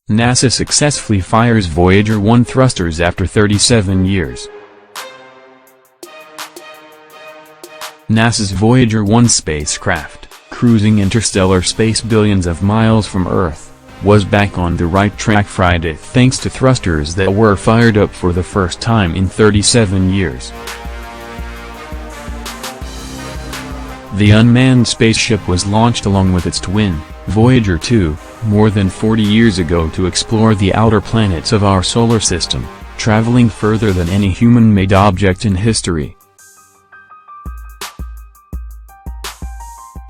NASA successfully fires Voyager 1 thrusters after 37 years. NASA's Voyager 1 spacecraft, cruising interstellar space billions of miles from Earth, was back on the right track Friday thanks to thrusters that were fired up for the first time in 37 years. The unmanned spaceship was launched along with its twin, Voyager 2, more than 40 years ago to explore the outer planets of our solar system, traveling further than any human-made object in history.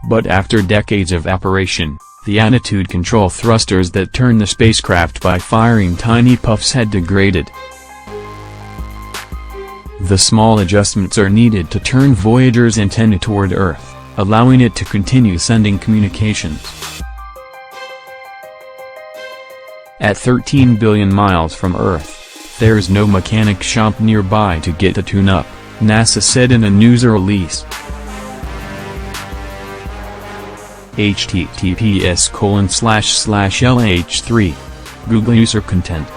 But after decades of operation, the attitude control thrusters that turn the spacecraft by firing tiny puffs had degraded. The small adjustments are needed to turn Voyager's antenna toward Earth, allowing it to continue sending communications. At 13 billion miles from Earth, there's no mechanic shop nearby to get a tune-up, NASA said in a news release. https://lh3. Google user content.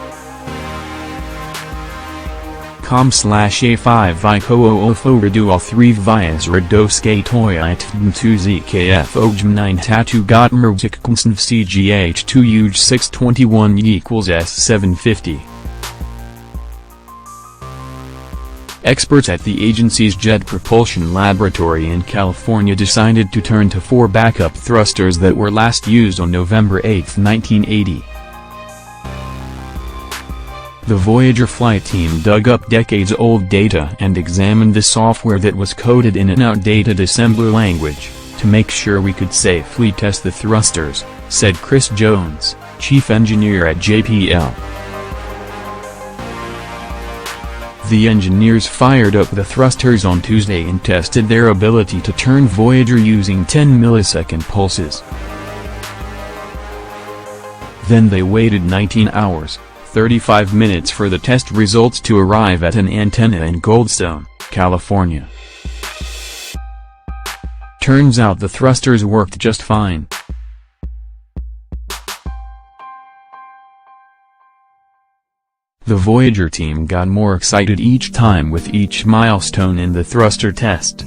com/a5ico004redual3 vias redoske toyat 2zkf ojm9 tatu gotmerzik kunstv cgh2 uj 621 equals s750. Experts at the agency's Jet Propulsion Laboratory in California decided to turn to 4 backup thrusters that were last used on November 8, 1980. The Voyager flight team dug up decades-old data and examined the software that was coded in an outdated assembler language, to make sure we could safely test the thrusters, said Chris Jones, chief engineer at JPL. The engineers fired up the thrusters on Tuesday and tested their ability to turn Voyager using 10-millisecond pulses. Then they waited 19 hours. 35 minutes for the test results to arrive at an antenna in Goldstone, California. Turns out the thrusters worked just fine. The Voyager team got more excited each time with each milestone in the thruster test.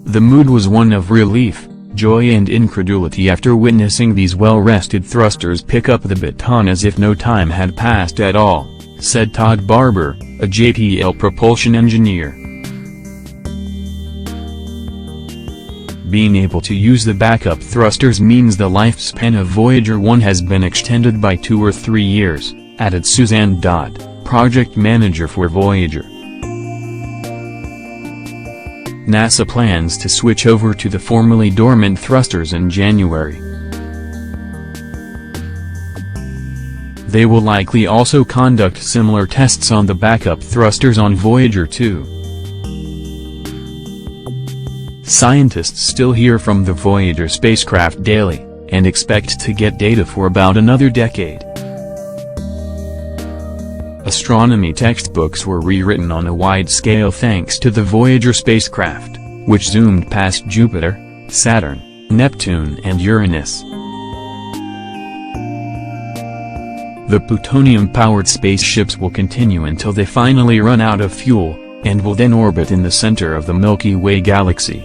The mood was one of relief, joy and incredulity after witnessing these well-rested thrusters pick up the baton as if no time had passed at all, said Todd Barber, a JPL propulsion engineer. Being able to use the backup thrusters means the lifespan of Voyager 1 has been extended by 2 or 3 years, added Suzanne Dodd, project manager for Voyager. NASA plans to switch over to the formerly dormant thrusters in January. They will likely also conduct similar tests on the backup thrusters on Voyager 2. Scientists still hear from the Voyager spacecraft daily, and expect to get data for about another decade. Astronomy textbooks were rewritten on a wide scale thanks to the Voyager spacecraft, which zoomed past Jupiter, Saturn, Neptune and Uranus. The plutonium-powered spaceships will continue until they finally run out of fuel, and will then orbit in the center of the Milky Way galaxy.